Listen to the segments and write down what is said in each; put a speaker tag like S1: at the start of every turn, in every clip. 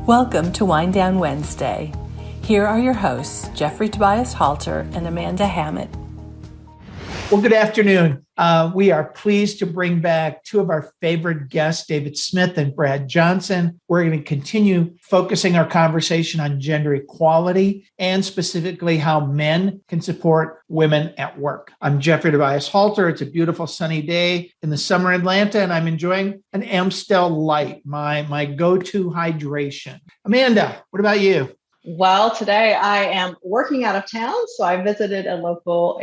S1: Welcome to Wind Down Wednesday. Here are your hosts, Jeffrey Tobias Halter and Amanda Hammett.
S2: Well, good afternoon. We are pleased to bring back two of our favorite guests, David Smith and Brad Johnson. We're going to continue focusing our conversation on gender equality and specifically how men can support women at work. I'm Jeffrey Tobias Halter. It's a beautiful sunny day in the summer Atlanta, and I'm enjoying an Amstel Light, my go-to hydration. Amanda, what about you?
S3: Well, today I am working out of town, so I visited a local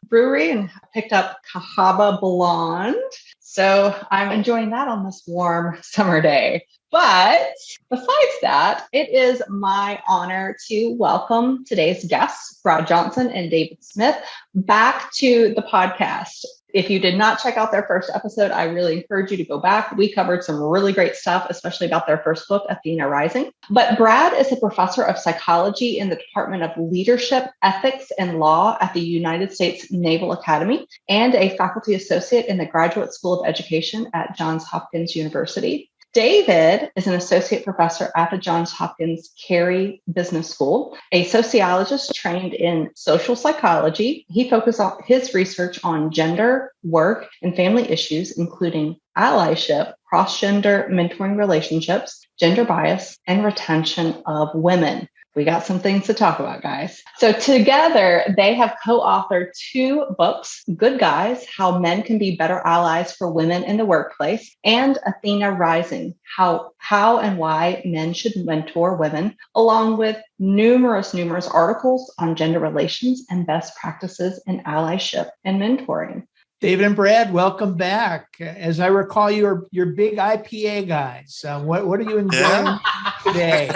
S3: brewery and picked up Cahaba Blonde. So I'm enjoying that on this warm summer day. But besides that, it is my honor to welcome today's guests, Brad Johnson and David Smith, back to the podcast. If you did not check out their first episode, I really encourage you to go back. We covered some really great stuff, especially about their first book, Athena Rising. But Brad is a professor of psychology in the Department of Leadership, Ethics, and Law at the United States Naval Academy and a faculty associate in the Graduate School of Education at Johns Hopkins University. David is an associate professor at the Johns Hopkins Carey Business School, a sociologist trained in social psychology. He focuses on his research on gender, work, and family issues, including allyship, cross-gender mentoring relationships, gender bias, and retention of women. We got some things to talk about, guys. So together, they have co-authored two books, Good Guys, How Men Can Be Better Allies for Women in the Workplace, and Athena Rising, How and Why Men Should Mentor Women, along with numerous articles on gender relations and best practices in allyship and mentoring.
S2: David and Brad, welcome back. As I recall, you're big IPA guys. What are you enjoying today?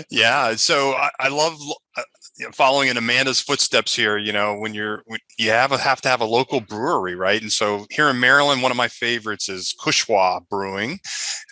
S4: Yeah, so I love following in Amanda's footsteps here. You know, when you have to have a local brewery, right? And so here in Maryland, one of my favorites is Cushwa Brewing,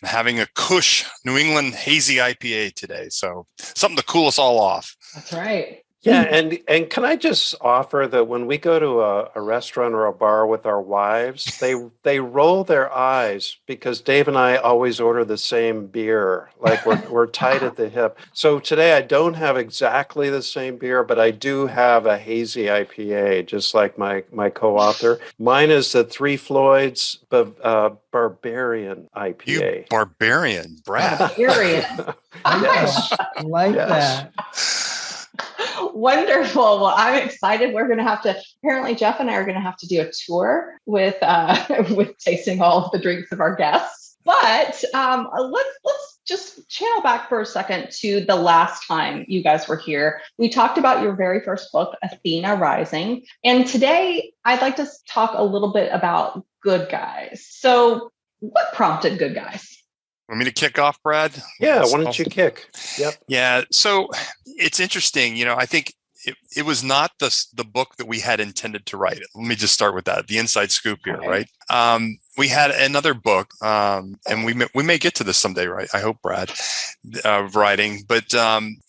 S4: and having a Cush New England hazy IPA today. So something to cool us all off.
S3: That's right.
S5: Yeah, and can I just offer that when we go to a restaurant or a bar with our wives, they roll their eyes because Dave and I always order the same beer, like we're tight at the hip. So today I don't have exactly the same beer, but I do have a hazy IPA, just like my co-author. Mine is the Three Floyds Barbarian IPA.
S4: You barbarian, Brad.
S3: Barbarian.
S2: Yes, I like that.
S3: Wonderful. Well, I'm excited. Apparently Jeff and I are going to have to do a tour with tasting all of the drinks of our guests. But let's just channel back for a second to the last time you guys were here. We talked about your very first book, Athena Rising. And today I'd like to talk a little bit about Good Guys. So what prompted Good Guys?
S4: Want me to kick off, Brad?
S5: Yeah, why don't you kick? Yep.
S4: Yeah, so it's interesting. You know, I think it was not the book that we had intended to write. Let me just start with that. The inside scoop here, right? We had another book, and we may get to this someday, right? I hope, Brad, writing. But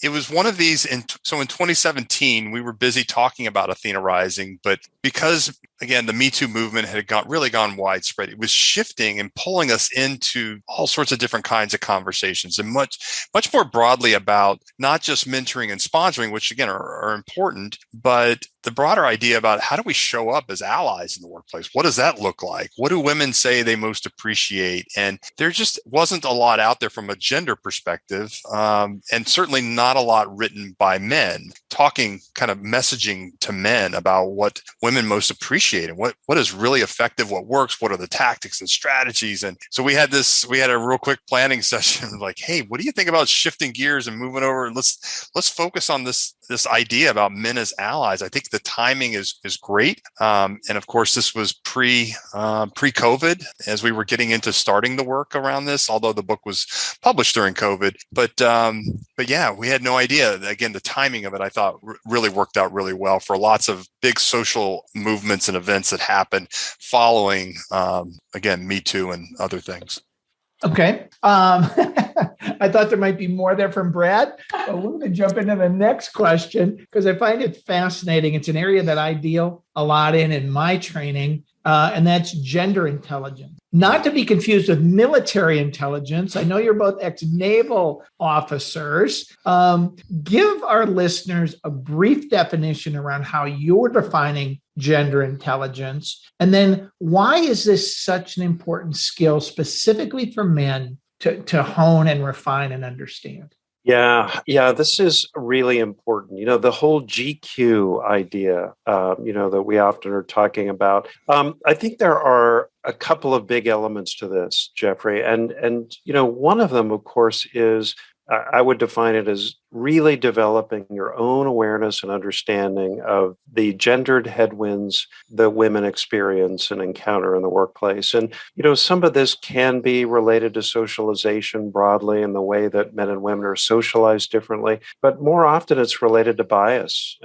S4: it was one of these. So in 2017, we were busy talking about Athena Rising, but because again the Me Too movement had really gone widespread, it was shifting and pulling us into all sorts of different kinds of conversations, and much more broadly about not just mentoring and sponsoring, which again are important, but the broader idea about how do we show up as allies in the workplace? What does that look like? What do women say they most appreciate? And there just wasn't a lot out there from a gender perspective, and certainly not a lot written by men, talking kind of messaging to men about what women most appreciate and what is really effective, what works, what are the tactics and strategies. And so we had a real quick planning session like, hey, what do you think about shifting gears and moving over? And let's focus on this idea about men as allies. I think the timing is great. And of course, this was pre-COVID as we were getting into starting the work around this, although the book was published during COVID. But yeah, we had no idea. Again, the timing of it, I thought really worked out really well for lots of big social movements and events that happened following, again, Me Too and other things.
S2: Okay. I thought there might be more there from Brad, but we're going to jump into the next question because I find it fascinating. It's an area that I deal a lot in my training, and that's gender intelligence. not to be confused with military intelligence. I know you're both ex-naval officers. Give our listeners a brief definition around how you're defining gender intelligence. And then why is this such an important skill specifically for men to hone and refine and understand?
S5: Yeah, this is really important. The whole GQ idea, that we often are talking about. I think there are a couple of big elements to this, Jeffrey, and one of them, of course, is I would define it as really developing your own awareness and understanding of the gendered headwinds that women experience and encounter in the workplace. And, some of this can be related to socialization broadly and the way that men and women are socialized differently, but more often it's related to bias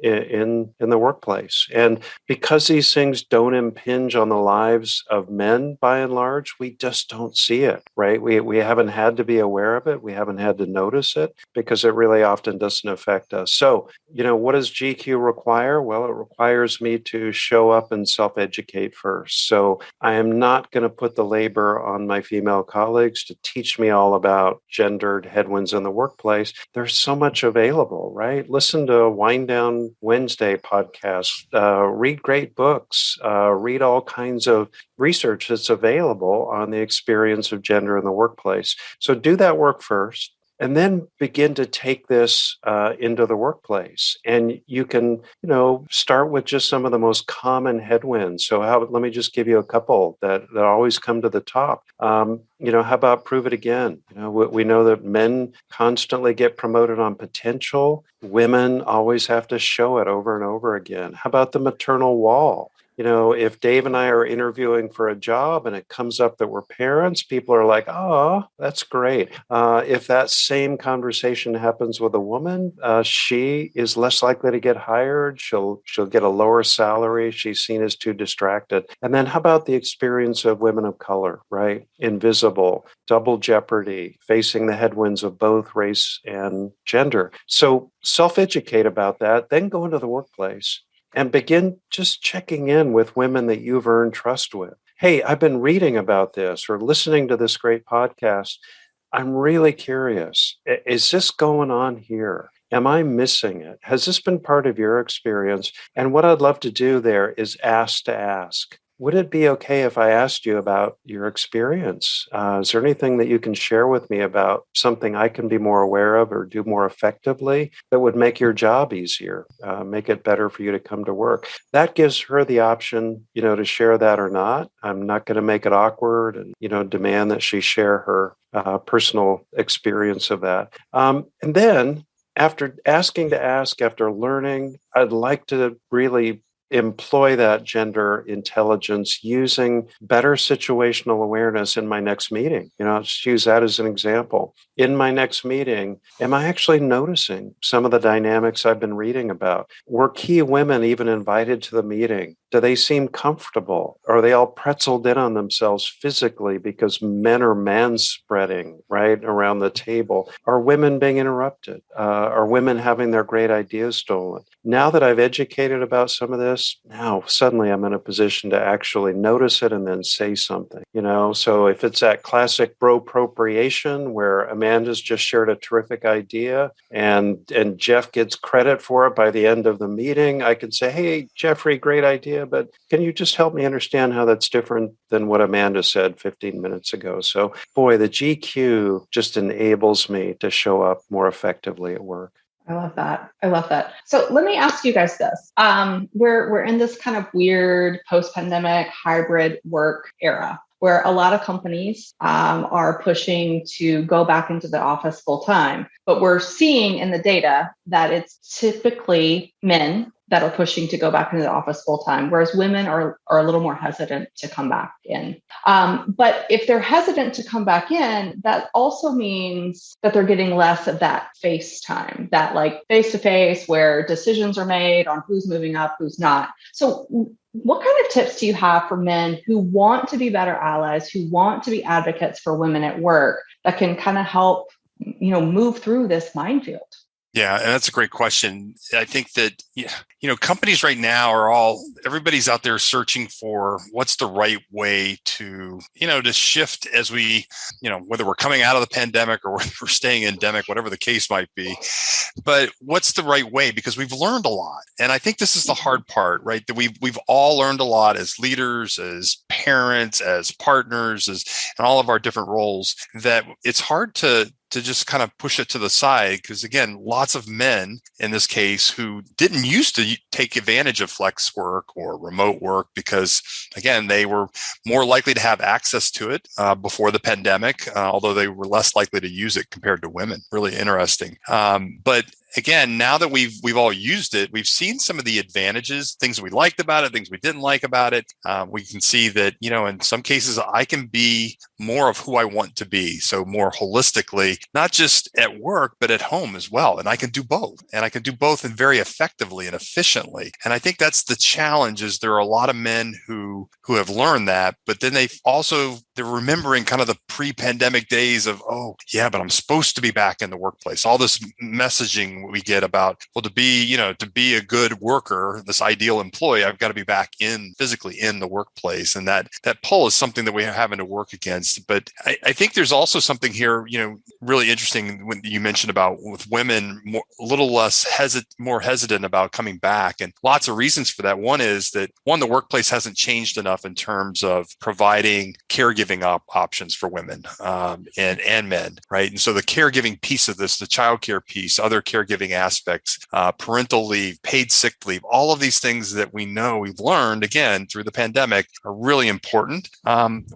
S5: in the workplace. And because these things don't impinge on the lives of men by and large, we just don't see it, right? We haven't had to be aware of it. We haven't had to notice it because it really often doesn't affect us. So, what does GQ require? Well, it requires me to show up and self-educate first. So I am not going to put the labor on my female colleagues to teach me all about gendered headwinds in the workplace. There's so much available, right? Listen to Wind Down Wednesday podcasts, read great books, read all kinds of research that's available on the experience of gender in the workplace. So do that work first. And then begin to take this into the workplace. And you can, start with just some of the most common headwinds. So let me just give you a couple that always come to the top. How about prove it again? We know that men constantly get promoted on potential. Women always have to show it over and over again. How about the maternal wall? If Dave and I are interviewing for a job and it comes up that we're parents, people are like, oh, that's great. If that same conversation happens with a woman, she is less likely to get hired. She'll get a lower salary. She's seen as too distracted. And then how about the experience of women of color, right? Invisible, double jeopardy, facing the headwinds of both race and gender. So self-educate about that, then go into the workplace and begin just checking in with women that you've earned trust with. Hey, I've been reading about this or listening to this great podcast. I'm really curious. Is this going on here? Am I missing it? Has this been part of your experience? And what I'd love to do there is ask to ask. Would it be okay if I asked you about your experience? Is there anything that you can share with me about something I can be more aware of or do more effectively that would make your job easier, make it better for you to come to work? That gives her the option, to share that or not. I'm not going to make it awkward and, demand that she share her personal experience of that. And then after asking to ask, after learning, I'd like to really employ that gender intelligence using better situational awareness in my next meeting. I'll just use that as an example. In my next meeting, am I actually noticing some of the dynamics I've been reading about? Were key women even invited to the meeting? Do they seem comfortable? Are they all pretzeled in on themselves physically because men are man-spreading, right, around the table? Are women being interrupted? Are women having their great ideas stolen? Now that I've educated about some of this, now suddenly I'm in a position to actually notice it and then say something, So if it's that classic bro-appropriation where Amanda's just shared a terrific idea and Jeff gets credit for it by the end of the meeting, I can say, hey, Jeffrey, great idea, but can you just help me understand how that's different than what Amanda said 15 minutes ago? So, boy, the GQ just enables me to show up more effectively at work.
S3: I love that. So let me ask you guys this. We're in this kind of weird post-pandemic hybrid work era where a lot of companies are pushing to go back into the office full time. But we're seeing in the data that it's typically men that are pushing to go back into the office full time, whereas women are a little more hesitant to come back in. But if they're hesitant to come back in, that also means that they're getting less of that face time, that like face-to-face where decisions are made on who's moving up, who's not. So what kind of tips do you have for men who want to be better allies, who want to be advocates for women at work that can kind of help, move through this minefield?
S4: Yeah, and that's a great question. I think that, companies right now everybody's out there searching for what's the right way to shift as we, whether we're coming out of the pandemic or we're staying endemic, whatever the case might be. But what's the right way? Because we've learned a lot. And I think this is the hard part, right? That we've all learned a lot as leaders, as parents, as partners, and all of our different roles, that it's hard to just kind of push it to the side. Because again, lots of men in this case who didn't used to take advantage of flex work or remote work because, again, they were more likely to have access to it before the pandemic, although they were less likely to use it compared to women. Really interesting. But again, now that we've all used it, we've seen some of the advantages, things we liked about it, things we didn't like about it. We can see that, in some cases, I can be more of who I want to be. So more holistically, not just at work, but at home as well. And I can do both. And I can do both and very effectively and efficiently. And I think that's the challenge. Is there are a lot of men who have learned that, but then they're remembering kind of the pre-pandemic days of, oh yeah, but I'm supposed to be back in the workplace. All this messaging we get about, well, to be a good worker, this ideal employee, I've got to be back physically in the workplace. And that pull is something that we are having to work against. But I think there's also something here, really interesting when you mentioned about with women, a little less more hesitant about coming back. And lots of reasons for that. One is that the workplace hasn't changed enough in terms of providing caregiving options for women and men, right? And so the caregiving piece of this, the childcare piece, other caregiving aspects, parental leave, paid sick leave, all of these things that we know we've learned, again, through the pandemic are really important.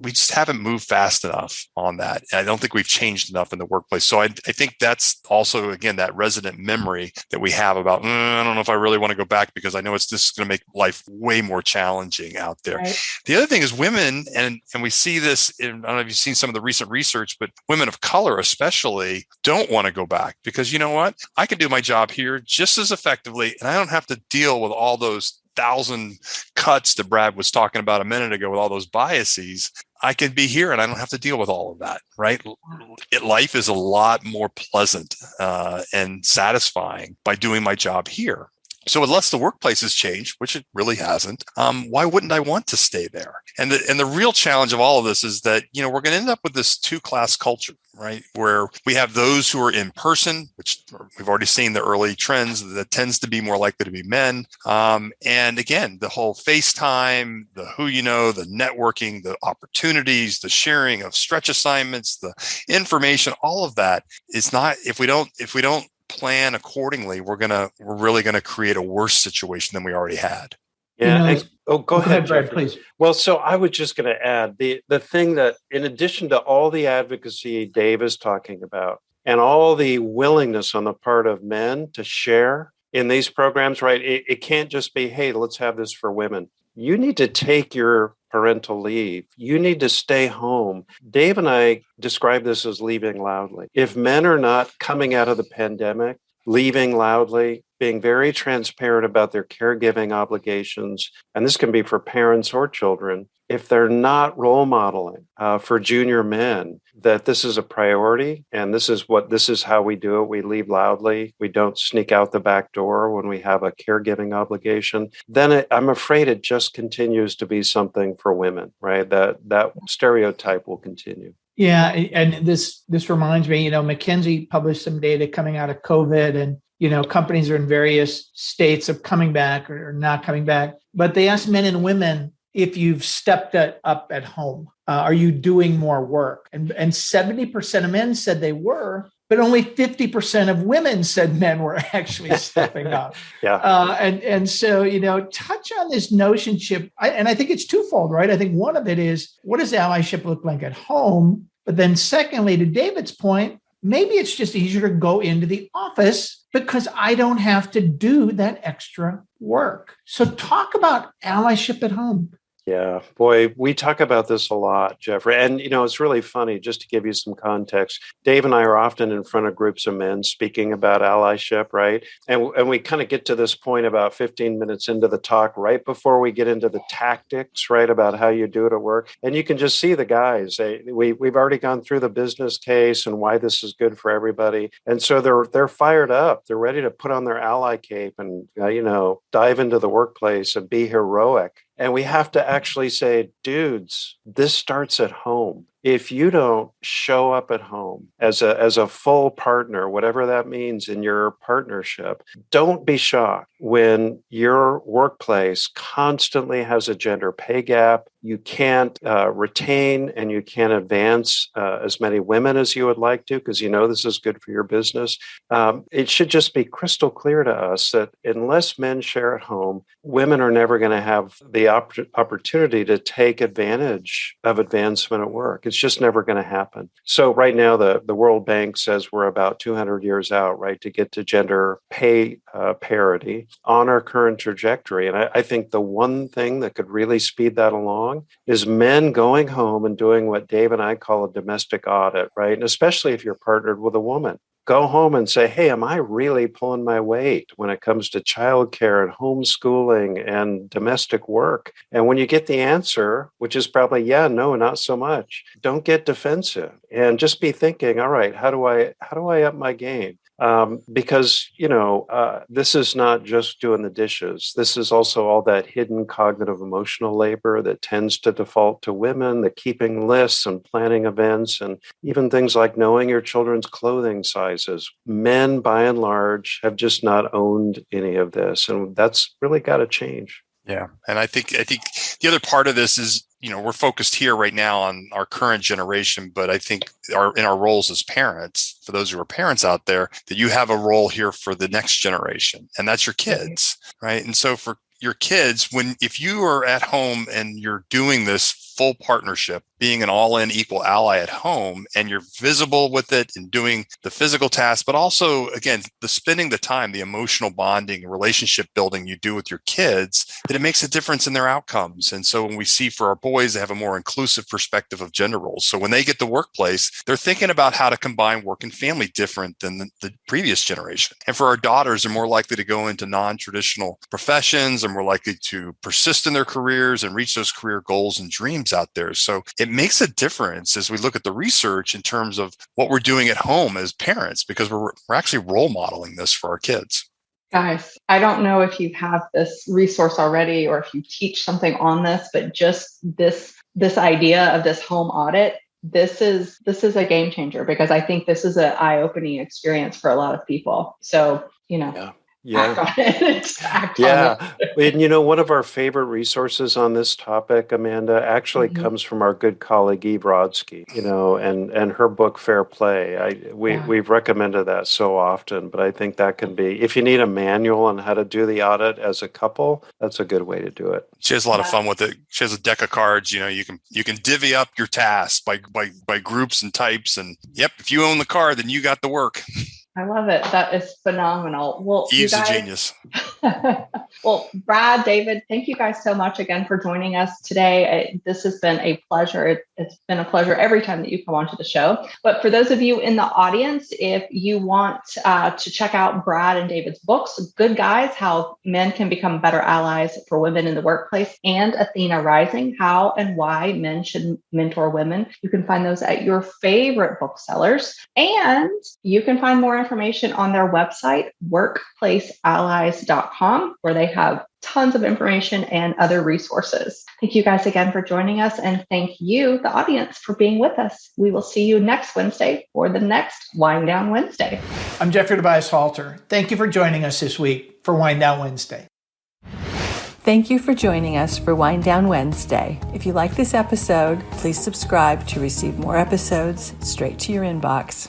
S4: We just haven't moved fast enough on that. I don't think we've changed enough in the workplace. So I think that's also, again, that resident memory that we have about, I don't know if I really want to go back because I know this is going to make life way more challenging out there. Right. The other thing is women, and we see this I don't know if you've seen some of the recent research, but women of color especially don't want to go back because you know what? I can do my job here just as effectively, and I don't have to deal with all those 1,000 cuts that Brad was talking about a minute ago with all those biases. I can be here and I don't have to deal with all of that, right? Life is a lot more pleasant and satisfying by doing my job here. So unless the workplace has changed, which it really hasn't, why wouldn't I want to stay there? And the real challenge of all of this is that, we're going to end up with this two-class culture, right? Where we have those who are in person, which we've already seen the early trends that tends to be more likely to be men. And again, the whole FaceTime, the the networking, the opportunities, the sharing of stretch assignments, the information, all of that is not, if we don't plan accordingly, we're really going to create a worse situation than we already had.
S5: Yeah. Go ahead,
S2: Brad, please.
S5: Well, so I was just going to add the thing that, in addition to all the advocacy Dave is talking about and all the willingness on the part of men to share in these programs, right? It can't just be, hey, let's have this for women. You need to take your parental leave. You need to stay home. Dave and I describe this as leaving loudly. If men are not coming out of the pandemic, leaving loudly, being very transparent about their caregiving obligations, and this can be for parents or children, if they're not role modeling for junior men that this is a priority and this is how we do it, we leave loudly, we don't sneak out the back door when we have a caregiving obligation, then I'm afraid it just continues to be something for women, right? That stereotype will continue.
S2: Yeah, and this reminds me, McKinsey published some data coming out of COVID, and companies are in various states of coming back or not coming back. But they asked men and women, if you've stepped up at home, are you doing more work? And 70% of men said they were, but only 50% of women said men were actually stepping up.
S5: Yeah.
S2: And so, touch on this notionship. And I think it's twofold, right? I think one of it is, what does allyship look like at home? But then secondly, to David's point, maybe it's just easier to go into the office because I don't have to do that extra work. So talk about allyship at home.
S5: Yeah, boy, we talk about this a lot, Jeffrey. And, it's really funny, just to give you some context. Dave and I are often in front of groups of men speaking about allyship, right? And we kind of get to this point about 15 minutes into the talk, right before we get into the tactics, right, about how you do it at work. And you can just see the guys. We've already gone through the business case and why this is good for everybody. And so they're fired up. They're ready to put on their ally cape and, dive into the workplace and be heroic. And we have to actually say, dudes, this starts at home. If you don't show up at home as a full partner, whatever that means in your partnership, don't be shocked when your workplace constantly has a gender pay gap. You can't retain and you can't advance as many women as you would like to, because this is good for your business. It should just be crystal clear to us that unless men share at home, women are never going to have the opportunity to take advantage of advancement at work. It's just never going to happen. So right now, the World Bank says we're about 200 years out, right, to get to gender pay parity on our current trajectory. And I think the one thing that could really speed that along is men going home and doing what Dave and I call a domestic audit, right? And especially if you're partnered with a woman. Go home and say, hey, am I really pulling my weight when it comes to childcare and homeschooling and domestic work? And when you get the answer, which is probably, yeah, no, not so much, don't get defensive and just be thinking, all right, how do I up my game? Because, this is not just doing the dishes. This is also all that hidden cognitive emotional labor that tends to default to women, the keeping lists and planning events, and even things like knowing your children's clothing sizes. Men, by and large, have just not owned any of this. And that's really got to change.
S4: Yeah. And I think the other part of this is, we're focused here right now on our current generation, but I think in our roles as parents, for those who are parents out there, that you have a role here for the next generation, and that's your kids, right? And so for your kids, if you are at home and you're doing this full partnership, being an all-in equal ally at home, and you're visible with it and doing the physical tasks, but also, again, spending the time, the emotional bonding, relationship building you do with your kids, that it makes a difference in their outcomes. And so when we see for our boys, they have a more inclusive perspective of gender roles. So when they get to workplace, they're thinking about how to combine work and family different than the previous generation. And for our daughters, they're more likely to go into non-traditional professions, and more likely to persist in their careers and reach those career goals and dreams out there. So it makes a difference as we look at the research in terms of what we're doing at home as parents, because we're actually role modeling this for our kids.
S3: Guys, I don't know if you have this resource already or if you teach something on this, but just this idea of this home audit, this is a game changer, because I think this is an eye-opening experience for a lot of people. So,
S5: Yeah.
S3: Act on it.
S5: And one of our favorite resources on this topic, Amanda, actually comes from our good colleague Eve Rodsky, and her book Fair Play. We've recommended that so often, but I think that can be, if you need a manual on how to do the audit as a couple, that's a good way to do it.
S4: She has a lot of fun with it. She has a deck of cards. You can divvy up your tasks by groups and types, and if you own the card, then you got the work.
S3: I love it. That is phenomenal. Well,
S4: Eve's a genius.
S3: Well, Brad, David, thank you guys so much again for joining us today. This has been a pleasure. It's been a pleasure every time that you come onto the show. But for those of you in the audience, if you want to check out Brad and David's books, Good Guys, How Men Can Become Better Allies for Women in the Workplace, and Athena Rising, How and Why Men Should Mentor Women, you can find those at your favorite booksellers. And you can find more information on their website, workplaceallies.com, where they have tons of information and other resources. Thank you guys again for joining us, and thank you, the audience, for being with us. We will see you next Wednesday for the next Wind Down Wednesday.
S2: I'm Jeffrey Tobias Halter. Thank you for joining us this week for Wind Down Wednesday.
S1: Thank you for joining us for Wind Down Wednesday. If you like this episode, please subscribe to receive more episodes straight to your inbox.